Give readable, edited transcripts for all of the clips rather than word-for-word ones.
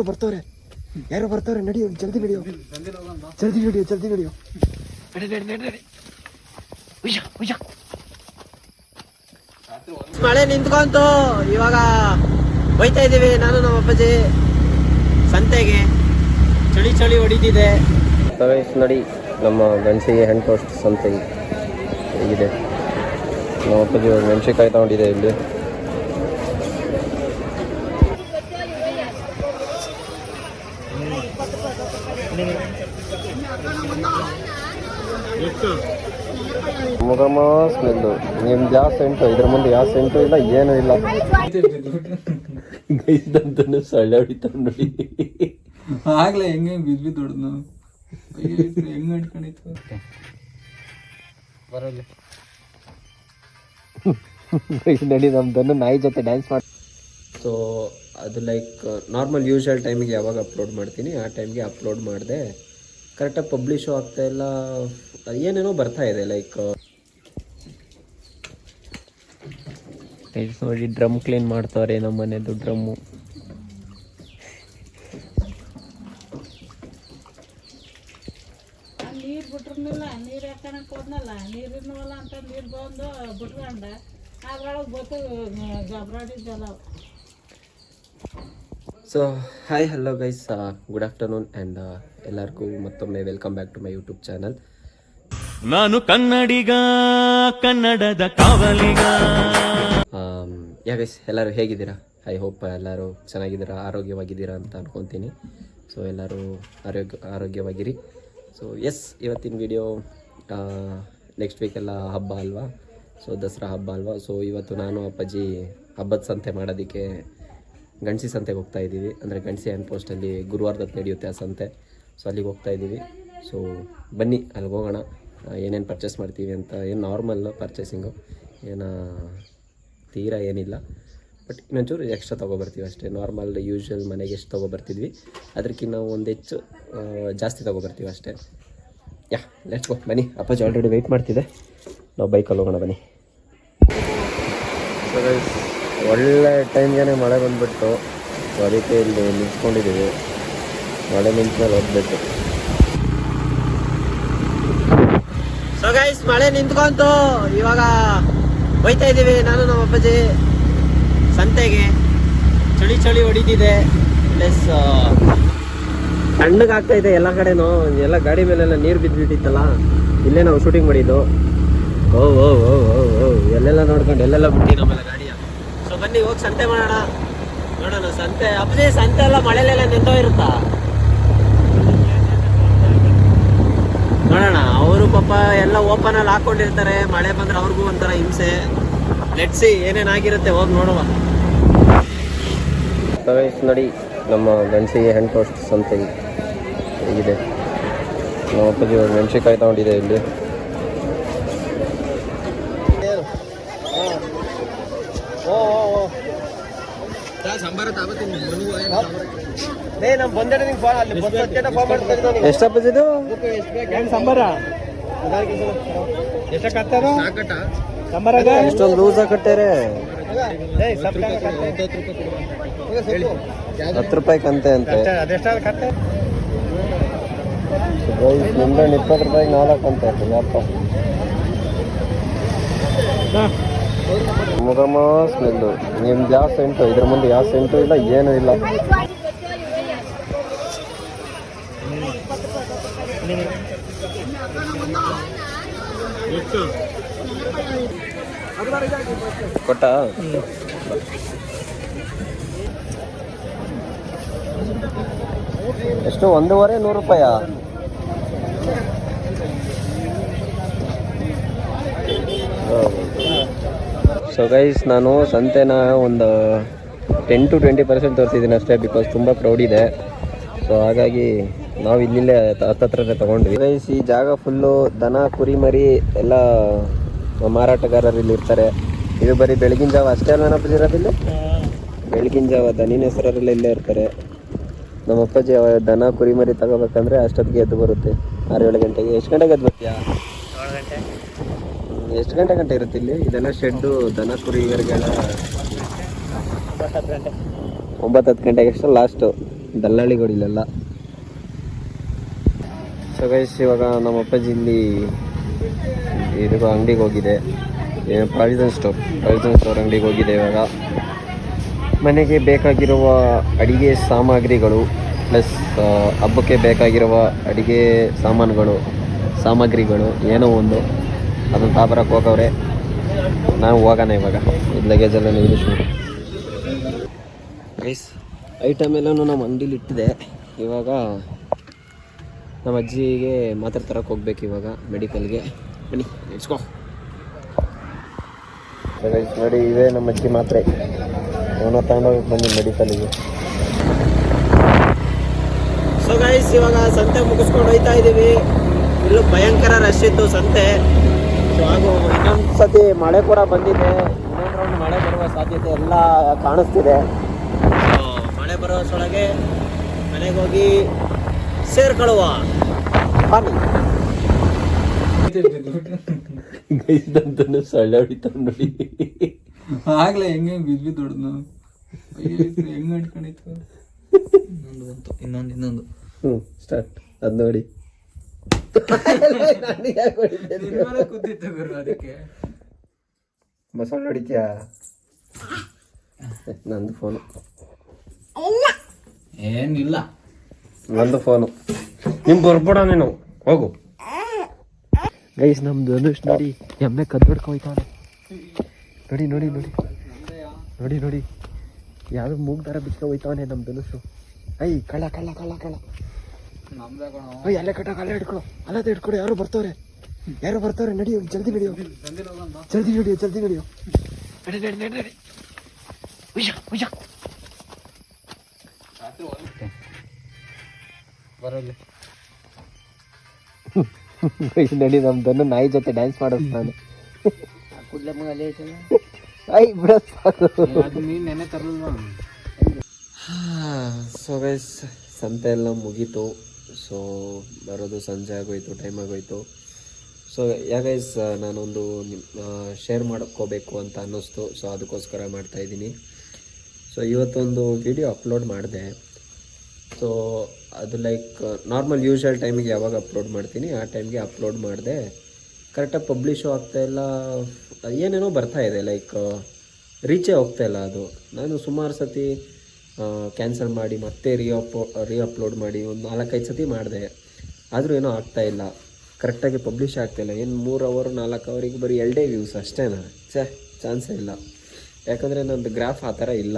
ಬರ್ತವ್ರೆ, ಯಾರೋ ಬರ್ತವ್ರೆ. ನಡಿಯೋ, ಜಲ್ದಿ ನಡಿಯೋ, ಜಲ್ದಿ ನಡಿಯೋ. ನಡಿ. ಮಳೆ ನಿಂತ್ಕೊಂತು. ಇವಾಗ ಹೋಯ್ತಾ ಇದೀವಿ ನಾನು ನಮ್ಮ ಅಪ್ಪಾಜಿ ಸಂತೆಗೆ. ಚಳಿ ಹೊಡಿತಿದೆ. ನೋಡಿ ನಮ್ಮ ಗಣಸಿಗೆ ಹ್ಯಾಂಡ್ ಪೋಸ್ಟ್ ಸಂತೆ ಹೇಗಿದೆ. ನಮ್ಮ ಅಪ್ಪಾಜಿ ಮೆಣಸಿನ್ಕಾಯಿ ತಗೊಂಡಿದೆ ಇಲ್ಲಿ. ಮುಗಮ ಸ್ಮೆಲ್ಲು. ನಿಮ್ದು ಯಾವ ಸೆಂಟು, ಇದ್ರ ಮುಂದೆ ಯಾವ ಸೆಂಟು ಇಲ್ಲ, ಏನೂ ಇಲ್ಲ. ಗೈದಂತೂ ಸೊಳ್ಳೆ ಹೊಡಿತಾನೆ ನೋಡಿ. ಆಗ್ಲೇ ಹೆಂಗೆ ಬಿದ್ದು ಹೊಡೆದು ಹೆಂಗ್ ಅಡ್ಕೊಂಡಿತ್ತು ಬರಲ್ಲ. ನಡಿ ನಮ್ದನ್ನು ನಾಯಿ ಜೊತೆ ಡ್ಯಾನ್ಸ್ ಮಾಡಿ. ಸೊ ಅದು ಲೈಕ್ ನಾರ್ಮಲ್ ಯೂಶುವಲ್ ಟೈಮಿಗೆ ಯಾವಾಗ ಅಪ್ಲೋಡ್ ಮಾಡ್ತೀನಿ ಆ ಟೈಮ್ಗೆ ಅಪ್ಲೋಡ್ ಮಾಡಿದೆ. ಕರೆಕ್ಟಾಗಿ ಪಬ್ಲಿಷು ಆಗ್ತಾಯಿಲ್ಲ, ಏನೇನೋ ಬರ್ತಾ ಇದೆ. ಲೈಕ್ ನೋಡಿ ಡ್ರಮ್ ಕ್ಲೀನ್ ಮಾಡ್ತಾರೆ ನಮ್ಮ ಮನೆದು ಡ್ರಮ್ಮು. ನೀರು ಬಿಟ್ರನಿಲ್ಲ, ನೀರು ಯಾಕಣಕ್ಕೆ ಹೋದ್ನಲ್ಲ, ನೀರಿನವಲ್ಲ ಅಂತ ನೀರು ಬಂದು ಬಿಟ್ಕೊಂಡ ಅದ್ರೊಳಗೆ ಗೊತ್ತು ಗಬ್ರಾಡಿದ್ದಲ್ಲ. So hi hello guys, good afternoon and ಎಲ್ಲರಿಗೂ ಮತ್ತೊಮ್ಮೆ welcome back to my YouTube channel. ನಾನು ಕನ್ನಡಿಗ, ಕನ್ನಡದ ಕಾವಲಿಗ. ಯಾ ಗೈಸ್, ಎಲ್ಲರೂ ಹೇಗಿದ್ದೀರಾ? ಐ ಹೋಪ್ ಎಲ್ಲರೂ ಚೆನ್ನಾಗಿದ್ದೀರಾ, ಆರೋಗ್ಯವಾಗಿದ್ದೀರಾ ಅಂತ ಅನ್ಕೊತೀನಿ. ಸೊ ಎಲ್ಲರೂ ಆರೋಗ್ಯವಾಗಿರಿ. ಸೊ ಎಸ್, ಇವತ್ತಿನ ವಿಡಿಯೋ ನೆಕ್ಸ್ಟ್ ವೀಕೆಲ್ಲ ಹಬ್ಬ ಅಲ್ವಾ, ಸೊ ದಸರಾ ಹಬ್ಬ ಅಲ್ವಾ. ಸೊ ಇವತ್ತು ನಾನು ಅಪ್ಪಾಜಿ ಹಬ್ಬದ ಸಂತೆ ಮಾಡೋದಕ್ಕೆ ಗಣಸಿ ಸಂತೆಗೆ ಹೋಗ್ತಾ ಇದ್ದೀವಿ. ಅಂದರೆ ಗಣಸಿ ಹ್ಯಾಂಡ್ ಪೋಸ್ಟಲ್ಲಿ ಗುರುವಾರದತ್ತು ನಡೆಯುತ್ತೆ ಆ ಸಂತೆ. ಸೊ ಅಲ್ಲಿಗೆ ಹೋಗ್ತಾ ಇದ್ದೀವಿ. ಸೊ ಬನ್ನಿ ಅಲ್ಲಿಗೆ ಹೋಗೋಣ, ಏನೇನು ಪರ್ಚೇಸ್ ಮಾಡ್ತೀವಿ ಅಂತ. ಏನು ನಾರ್ಮಲ್ ಪರ್ಚೇಸಿಂಗು, ಏನು ತೀರಾ ಏನಿಲ್ಲ, ಬಟ್ ಇನ್ನೊಂಚೂರು ಎಕ್ಸ್ಟ್ರಾ ತೊಗೊಬರ್ತೀವಿ ಅಷ್ಟೇ. ನಾರ್ಮಲ್ ಯೂಶ್ವಲ್ ಮನೆಗೆ ಎಷ್ಟು ತೊಗೊಬರ್ತಿದ್ವಿ ಅದಕ್ಕಿಂತ ಒಂದು ಹೆಚ್ಚು ಜಾಸ್ತಿ ತೊಗೊಬರ್ತೀವಿ ಅಷ್ಟೇ. ಯಾ ಲೆಟ್ಸ್ ಗೋ, ಬನ್ನಿ. ಅಪ್ಪಾಜಿ ಆಲ್ರೆಡಿ ವೆಯ್ಟ್ ಮಾಡ್ತಿದೆ, ನಾವು ಬೈಕಲ್ಲಿ ಹೋಗೋಣ ಬನ್ನಿ. ಸೊ ಗೈಸ್, ಒಳ್ಳೆ ಟೈಮ್ಗೆ ಮಳೆ ಬಂದುಬಿಟ್ಟು, ಸೊ ಅದಕ್ಕೆ ಇಲ್ಲಿ ನಿಂತ್ಕೊಂಡಿದ್ದೀವಿ. ಮಳೆ ನಿಂತ ಮೇಲೆ ಹೋಗ್ಬೇಕು. ಸೊ ಗೈಸ್, ಮಳೆ ನಿಂತ್ಕೊಂತು. ಇವಾಗ ಹೋಯ್ತಾ ಇದೀವಿ ನಾನು ನಮ್ಮ ಅಪ್ಪಾಜಿ ಸಂತೆಗೆ. ಚಳಿ ಹೊಡಿತಿದೆ, ಪ್ಲಸ್ ತಣ್ಣಗಾಗ್ತಾ ಇದೆ ಎಲ್ಲ ಕಡೆನೂ. ಎಲ್ಲ ಗಾಡಿ ಮೇಲೆಲ್ಲ ನೀರು ಬಿದ್ದುಬಿಟ್ಟಿತ್ತಲ್ಲ, ಇಲ್ಲೇ ನಾವು ಶೂಟಿಂಗ್ ಮಾಡಿದ್ದು. ಓ ಎಲ್ಲೆಲ್ಲ ನೋಡ್ಕೊಂಡು ಎಲ್ಲೆಲ್ಲ ಬಿಟ್ಟು ನಮ್ಮೆಲ್ಲ ಗಾಡಿಯ. ಸೊ ಬನ್ನಿ ಹೋಗಿ ಸಂತೆ ಮಾಡೋಣ, ನೋಡೋಣ. ಸಂತೆ ಅಪ್ಪಾಜಿ, ಸಂತೆ ಎಲ್ಲ ಮಳೆಲೆಲ್ಲ ನಿಂತೋ ಇರುತ್ತಾ? ನೋಡೋಣ. ಅವರು ಪಾಪ ಎಲ್ಲ ಓಪನ್ ಅಲ್ಲಿ ಹಾಕೊಂಡಿರ್ತಾರೆ, ಮಳೆ ಬಂದ್ರೆ ಅವ್ರಿಗೂ ಒಂಥರ ಹಿಂಸೆ. ಲೆಟ್ಸಿ ಏನೇನಾಗಿರುತ್ತೆ ಹೋಗಿ ನೋಡುವ. ನೋಡಿ ನಮ್ಮ ಗಣಸಿಗೆ ಹ್ಯಾಂಡ್ ಪೋಸ್ಟ್ ಸಂತೆ ಹೇಗಿದೆ. ನಮ್ಮ ಅಪ್ಪಾಜಿ ಮೆಣಸಿನ್ಕಾಯಿ ತಗೊಂಡಿದೆ ಇಲ್ಲಿ. ಎಷ್ಟಪ್ಪಾಜಿದು ಸಂಬಾರ ಎಷ್ಟೊಂದು ಲೂಸ್ ಕಟ್ಟಾರೆ. 10 ರೂಪಾಯಿ ಕಂತೆ ಅಂತೆ. ನಿಂಬೆಹಣ್ಣು 20 ರೂಪಾಯಿಗೆ 4 ಅಂತ ಅಪ್ಪ. ಮುಗಮ ಸ್ಮೆಲ್ಲು. ನಿಮ್ದು ಯಾವ ಸೆಂಟು, ಇದ್ರ ಮುಂದೆ ಯಾವ ಸೆಂಟು ಇಲ್ಲ, ಏನೂ ಇಲ್ಲ. ಕೊಟ್ಟ ಎಷ್ಟು? 1.5 100 ರೂಪಾಯಾ? ಸೊ ಗೈಸ್, ನಾನು ಸಂತೆನ ಒಂದು 10 to 20% ತೋರಿಸಿದ್ದೀನಿ ಅಷ್ಟೇ, ಬಿಕಾಸ್ ತುಂಬ ಕ್ರೌಡ್ ಇದೆ. ಸೊ ಹಾಗಾಗಿ ನಾವು ಇಲ್ಲಿಲ್ಲೇ ಹತ್ತತ್ರನೇ ತೊಗೊಂಡ್ವಿ. ಗೈಸ್, ಈ ಜಾಗ ಫುಲ್ಲು ದನ ಕುರಿ ಮರಿ ಎಲ್ಲ ಮಾರಾಟಗಾರರು ಇಲ್ಲಿ ಇರ್ತಾರೆ. ಇದು ಬರೀ ಬೆಳಗಿನ ಜಾವ ಅಷ್ಟೇ ಅಲ್ಲ ಅಪ್ಪಾಜಿ ಇರೋದಿಲ್ಲ. ಬೆಳಗಿನ ಜಾವ ದನಿನ ಹೆಸರಲ್ಲ ಇಲ್ಲೇ ಇರ್ತಾರೆ. ನಮ್ಮ ಅಪ್ಪಾಜಿ ದನ ಕುರಿ ಮರಿ ತಗೋಬೇಕಂದ್ರೆ ಅಷ್ಟೊತ್ತಿಗೆ ಎದ್ದು ಬರುತ್ತೆ, 6-7 ಗಂಟೆಗೆ. ಎಷ್ಟು ಗಂಟೆಗೆ ಎದ್ದು ಬರ್ತೀಯಾ? 7 ಗಂಟೆ. ಎಷ್ಟು ಗಂಟೆ ಇರುತ್ತೆ ಇಲ್ಲಿ? ಇದೆಲ್ಲ ಶೆಡ್ಡು, ದನ ಕುರಿಗಳಿಗೆಲ್ಲ 9-10 ಗಂಟೆಗೆ ಅಷ್ಟು ಲಾಸ್ಟು. ದಲ್ಲಾಳಿಗಳಿಲ್ಲೆಲ್ಲ. ಸೊ ಗೈಸ್, ಇವಾಗ ನಮ್ಮ ಅಪ್ಪಾಜಿ ಇಲ್ಲಿ ಇದು ಅಂಗಡಿಗೆ ಹೋಗಿದೆ, ಪ್ರಾವಿಷನ್ ಸ್ಟೋರ್ ಅಂಗಡಿಗೆ ಹೋಗಿದೆ. ಇವಾಗ ಮನೆಗೆ ಬೇಕಾಗಿರುವ ಅಡಿಗೆ ಸಾಮಗ್ರಿಗಳು ಪ್ಲಸ್ ಹಬ್ಬಕ್ಕೆ ಬೇಕಾಗಿರುವ ಅಡಿಗೆ ಸಾಮಗ್ರಿಗಳು ಏನೋ ಒಂದು ಅದನ್ನು ತಾಬರಕ್ಕೆ ಹೋಗವ್ರೆ. ನಾವು ಹೋಗೋಣ ಇವಾಗ. ಇದು ಲಗೇಜೆಲ್ಲ ನಿಲ್ಲಿಸ್ಬಿಟ್ಟು ಗೈಸ್, ಐಟಮ್ ಎಲ್ಲನೂ ನಮ್ಮ ಅಂಗಡಿಲಿ ಇಟ್ಟಿದೆ. ಇವಾಗ ನಮ್ಮ ಅಜ್ಜಿಗೆ ಮಾತ್ರೆ ತರಕ್ಕೆ ಹೋಗ್ಬೇಕು ಇವಾಗ ಮೆಡಿಕಲ್ಗೆ. ಬನ್ನಿ ಇಟ್ಸ್ಕೋ. ನೋಡಿ, ಇವೇ ನಮ್ಮ ಅಜ್ಜಿ ಮಾತ್ರೆ. ಅವನ್ನ ತಗೊಂಡೋಗಿ ಬನ್ನಿ ಮೆಡಿಕಲ್ಗೆ. ಸೊ ಗೈಸ್, ಇವಾಗ ಸಂತೆ ಮುಗಿಸ್ಕೊಂಡು ಹೋಗ್ತಾ ಇದ್ದೀವಿ. ಇಲ್ಲೂ ಭಯಂಕರ ರಶ್ ಇತ್ತು ಸಂತೆ. ಸೊ ಹಾಗೂ ಇನ್ನೊಂದು ಸತಿ ಮಳೆ ಕೂಡ ಬಂದಿದೆ. ಇನ್ನೊಂದು ರೌಂಡ್ ಮಳೆ ಬರುವ ಸಾಧ್ಯತೆ ಎಲ್ಲ ಕಾಣಿಸ್ತಿದೆ. ಸೊ ಮಳೆ ಬರೋಷ್ಟರೊಳಗೆ ಮನೆಗೆ ಹೋಗಿ ಸೇರ್ಕೊಳ್ಳುವ. ಬನ್ನಿ. ಸೊಳ್ಳೆ ಹೊಡಿತಾವ ನೋಡಿ. ಆಗ್ಲೇ ಹೆಂಗೆ ಬಿದ್ದು ಹೊಡೆದ್ನು. ಹೆಂಗ್ ಅಡ್ಕೊಂಡಿತ್ತು. ಇನ್ನೊಂದು ಸ್ಟಾರ್ಟ್. ಅದು ನೋಡಿ ಕೂತಿತ್ತು ಗುರು, ಅದಕ್ಕೆ ಮಸಾಲೆ ಹೊಡಿತೀಯಾ? ನಂದು ಫೋನು. ಏನಿಲ್ಲ, ನಂದು ಫೋನು. ನಿಮ್ ಬರ್ಬೇಡ ನೀನು, ಹೋಗು. ಗೈಸ್, ನಮ್ದು ಧನುಷ್ ನೋಡಿ ಎಮ್ಮೆ ಕದ್ಬಿಡ್ಕೋಯ್ತಾನೆ. ನೋಡಿ ನೋಡಿ ನೋಡಿ ನೋಡಿ ನೋಡಿ ಯಾವ್ದು ಮೂಗ್ ದಾರ ಬಿಚ್ಕೊ ಹೋಯ್ತಾವನೆ ನಮ್ಮ ಧನುಷು. ಐ ಕಳ್ಳ ಕಳ್ಳ ಕಳ್ಳ ಕಳ್ಳ. ಅಯ್ಯ, ಅಲ್ಲೇ ಕಟ್ಟಾಗ ಅಲ್ಲೇ ಹಿಡ್ಕೊಳು, ಅಲ್ಲದೆ ಹಿಡ್ಕೊಡು. ಯಾರು ಬರ್ತಾವ್ರೆ ನಡಿಯೋ, ಜಲ್ದಿ ನಡಿಯೋ, ಜಲ್ದಿ ನಡಿಯೋ. ನಡಿ. ಉಯ್ಯ ಬರಲಿ. ನಡಿ, ನಮ್ದನ್ನು ನಾಯಿ ಜೊತೆ ಡ್ಯಾನ್ಸ್ ಮಾಡಿಸ್ತಾನೆ. ನೆನೆ ತರಲ್ವಾ? ಸೊ ಗೈಸ್, ಸಂತೆ ಎಲ್ಲ ಮುಗೀತು. ಸೊ ಬರೋದು ಸಂಜೆ ಆಗೋಯ್ತು, ಟೈಮ್ ಆಗೋಯ್ತು. ಸೊ ಗೈಸ್, ನಾನೊಂದು ಶೇರ್ ಮಾಡ್ಕೋಬೇಕು ಅಂತ ಅನ್ನಿಸ್ತು. ಸೊ ಅದಕ್ಕೋಸ್ಕರ ಮಾಡ್ತಾಯಿದ್ದೀನಿ. ಸೊ ಇವತ್ತೊಂದು ವಿಡಿಯೋ ಅಪ್ಲೋಡ್ ಮಾಡಿದೆ. ಸೊ ಅದು ಲೈಕ್ ನಾರ್ಮಲ್ ಯೂಶ್ವಲ್ ಟೈಮಿಗೆ ಯಾವಾಗ ಅಪ್ಲೋಡ್ ಮಾಡ್ತೀನಿ ಆ ಟೈಮ್ಗೆ ಅಪ್ಲೋಡ್ ಮಾಡಿದೆ. ಕರೆಕ್ಟಾಗಿ ಪಬ್ಲಿಷು ಆಗ್ತಾಯಿಲ್ಲ, ಏನೇನೋ ಬರ್ತಾಯಿದೆ, ಲೈಕ್ ರೀಚೇ ಹೋಗ್ತಾಯಿಲ್ಲ ಅದು. ನಾನು ಸುಮಾರು ಸತಿ ಕ್ಯಾನ್ಸಲ್ ಮಾಡಿ ಮತ್ತೆ ರೀ ಅಪ್ಲೋಡ್ ಮಾಡಿ ಒಂದು 4-5 ಸತಿ ಮಾಡಿದೆ. ಆದರೂ ಏನೋ ಆಗ್ತಾಯಿಲ್ಲ, ಕರೆಕ್ಟಾಗಿ ಪಬ್ಲಿಷ್ ಆಗ್ತಾಯಿಲ್ಲ. ಏನು 3 ಅವರ್ 4 ಅವರಿಗೆ ಬರೀ 2 ವ್ಯೂಸ್ ಅಷ್ಟೇನಾ? ಚಾನ್ಸೇ ಇಲ್ಲ. ಯಾಕಂದರೆ ನಂದು ಗ್ರಾಫ್ ಆ ಥರ ಇಲ್ಲ.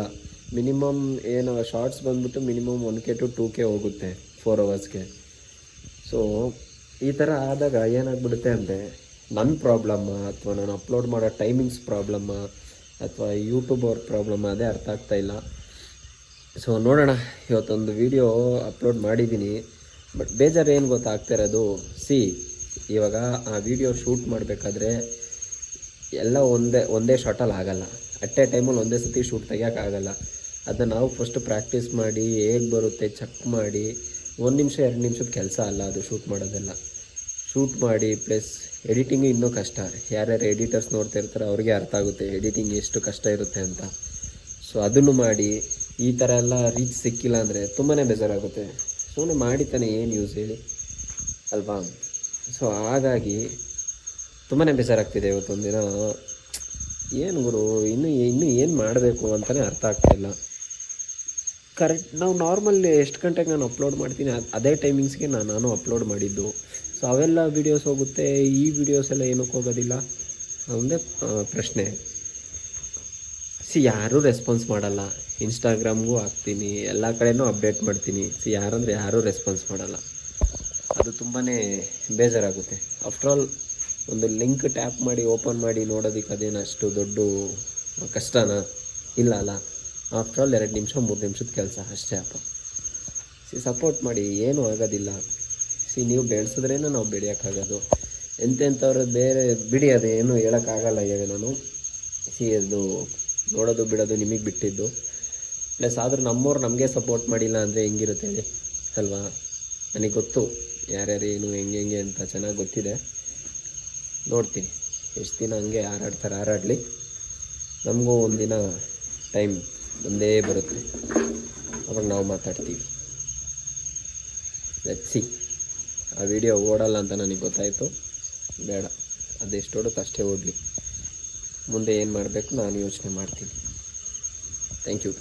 ಮಿನಿಮಮ್ ಏನು ಶಾರ್ಟ್ಸ್ ಬಂದ್ಬಿಟ್ಟು ಮಿನಿಮಮ್ 1K to 2K ಹೋಗುತ್ತೆ 4 ಅವರ್ಸ್ಗೆ. ಸೊ ಈ ಥರ ಆದಾಗ ಏನಾಗ್ಬಿಡುತ್ತೆ ಅಂದರೆ ನನ್ನ ಪ್ರಾಬ್ಲಮ್ಮ ಅಥವಾ ನಾನು ಅಪ್ಲೋಡ್ ಮಾಡೋ ಟೈಮಿಂಗ್ಸ್ ಪ್ರಾಬ್ಲಮ್ಮ ಅಥವಾ ಯೂಟ್ಯೂಬ್ ಅವ್ರ ಪ್ರಾಬ್ಲಮ್ಮ, ಅದೇ ಅರ್ಥ ಆಗ್ತಾಯಿಲ್ಲ. ಸೊ ನೋಡೋಣ, ಇವತ್ತೊಂದು ವಿಡಿಯೋ ಅಪ್ಲೋಡ್ ಮಾಡಿದ್ದೀನಿ. ಬಟ್ ಬೇಜಾರು ಏನು ಗೊತ್ತಾಗ್ತಿರೋದು, ಇವಾಗ ಆ ವಿಡಿಯೋ ಶೂಟ್ ಮಾಡಬೇಕಾದ್ರೆ ಎಲ್ಲ ಒಂದೇ ಶಾರ್ಟಲ್ಲಿ ಆಗೋಲ್ಲ. ಅಟ್ ಎ ಟೈಮಲ್ಲಿ ಒಂದೇ ಸತಿ ಶೂಟ್ ತೆಗಿಯೋಕ್ಕಾಗಲ್ಲ. ಅದನ್ನು ನಾವು ಫಸ್ಟು ಪ್ರಾಕ್ಟೀಸ್ ಮಾಡಿ ಹೇಗೆ ಬರುತ್ತೆ ಚೆಕ್ ಮಾಡಿ, 1 ನಿಮಿಷ 2 ನಿಮಿಷದ ಕೆಲಸ ಅಲ್ಲ ಅದು ಶೂಟ್ ಮಾಡೋದೆಲ್ಲ. ಶೂಟ್ ಮಾಡಿ ಪ್ಲಸ್ ಎಡಿಟಿಂಗು ಇನ್ನೂ ಕಷ್ಟ. ಯಾರ್ಯಾರು ಎಡಿಟರ್ಸ್ ನೋಡ್ತಾ ಇರ್ತಾರೆ ಅವ್ರಿಗೆ ಅರ್ಥ ಆಗುತ್ತೆ ಎಡಿಟಿಂಗ್ ಎಷ್ಟು ಕಷ್ಟ ಇರುತ್ತೆ ಅಂತ. ಸೊ ಅದನ್ನು ಮಾಡಿ ಈ ಥರ ಎಲ್ಲ ರೀಚ್ ಸಿಕ್ಕಿಲ್ಲ ಅಂದರೆ ತುಂಬಾ ಬೇಜಾರಾಗುತ್ತೆ. ಸುಮ್ಮನೆ ಮಾಡಿತಾನೆ ಏನು ಯೂಸ್ ಹೇಳಿ ಅಲ್ವಾ? ಸೊ ಹಾಗಾಗಿ ತುಂಬಾ ಬೇಜಾರಾಗ್ತಿದೆ ಇವತ್ತೊಂದು ದಿನ. ಏನು ಗುರು, ಇನ್ನೂ ಏನು ಮಾಡಬೇಕು ಅಂತಲೇ ಅರ್ಥ ಆಗ್ತಾಯಿಲ್ಲ. ಕರೆಕ್ಟ್ ನಾವು ನಾರ್ಮಲ್ ಎಷ್ಟು ಗಂಟೆಗೆ ನಾನು ಅಪ್ಲೋಡ್ ಮಾಡ್ತೀನಿ ಅದೇ ಟೈಮಿಂಗ್ಸ್ಗೆ ನಾನು ಅಪ್ಲೋಡ್ ಮಾಡಿದ್ದು. ಸೊ ಅವೆಲ್ಲ ವೀಡಿಯೋಸ್ ಹೋಗುತ್ತೆ, ಈ ವಿಡಿಯೋಸ್ ಎಲ್ಲ ಏನಕ್ಕೆ ಹೋಗೋದಿಲ್ಲ ಒಂದೇ ಪ್ರಶ್ನೆ. ಯಾರೂ ರೆಸ್ಪಾನ್ಸ್ ಮಾಡಲ್ಲ. ಇನ್ಸ್ಟಾಗ್ರಾಮ್ಗೂ ಹಾಕ್ತೀನಿ, ಎಲ್ಲ ಕಡೆನೂ ಅಪ್ಡೇಟ್ ಮಾಡ್ತೀನಿ. ಯಾರೂ ರೆಸ್ಪಾನ್ಸ್ ಮಾಡಲ್ಲ. ಅದು ತುಂಬಾ ಬೇಜಾರಾಗುತ್ತೆ. ಆಫ್ಟರ್ ಆಲ್ ಒಂದು ಲಿಂಕ್ ಟ್ಯಾಪ್ ಮಾಡಿ ಓಪನ್ ಮಾಡಿ ನೋಡೋದಕ್ಕೆ ಅದೇನು ಅಷ್ಟು ದೊಡ್ಡ ಕಷ್ಟನಾ? ಇಲ್ಲ ಅಲ್ಲ. ಆಫ್ಟರ್ ಆಲ್ 2 ನಿಮಿಷ 3 ನಿಮಿಷದ ಕೆಲಸ ಅಷ್ಟೇ ಅಪ್ಪ. ಸಪೋರ್ಟ್ ಮಾಡಿ, ಏನೂ ಆಗೋದಿಲ್ಲ. ನೀವು ಬೆಳೆಸಿದ್ರೇನೋ ನಾವು ಬೆಳೆಯೋಕ್ಕಾಗೋದು. ಎಂತೆಂಥವ್ರು ಬೇರೆ ಬಿಡಿ, ಅದೇನು ಹೇಳೋಕ್ಕಾಗಲ್ಲ. ಈಗ ನಾನು ಅದು ನೋಡೋದು ಬಿಡೋದು ನಿಮಗೆ ಬಿಟ್ಟಿದ್ದು. ಪ್ಲಸ್ ಆದರೂ ನಮ್ಮವ್ರು ನಮಗೆ ಸಪೋರ್ಟ್ ಮಾಡಿಲ್ಲ ಅಂದರೆ ಹೆಂಗಿರುತ್ತೆ ಹೇಳಿ ಅಲ್ವಾ? ನನಗೆ ಗೊತ್ತು ಯಾರ್ಯಾರು ಏನು ಹೆಂಗೆ ಅಂತ ಚೆನ್ನಾಗಿ ಗೊತ್ತಿದೆ. ನೋಡ್ತೀನಿ ಎಷ್ಟು ದಿನ ಹಂಗೆ ಹಾರಾಡಲಿ. ನಮಗೂ ಒಂದಿನ ಟೈಮ್ ಬಂದೇ ಬರುತ್ತೆ, ಅವಾಗ ನಾವು ಮಾತಾಡ್ತೀವಿ. Let's see. ಆ ವಿಡಿಯೋ ಓಡಲ್ಲ ಅಂತ ನನಗೆ ಗೊತ್ತಾಯಿತು. ಬೇಡ, ಅದೆಷ್ಟು ಓಡುತ್ತೋ ಅಷ್ಟೇ ಓಡಲಿ. ಮುಂದೆ ಏನು ಮಾಡಬೇಕು ನಾನು ಯೋಚನೆ ಮಾಡ್ತೀನಿ. Thank you.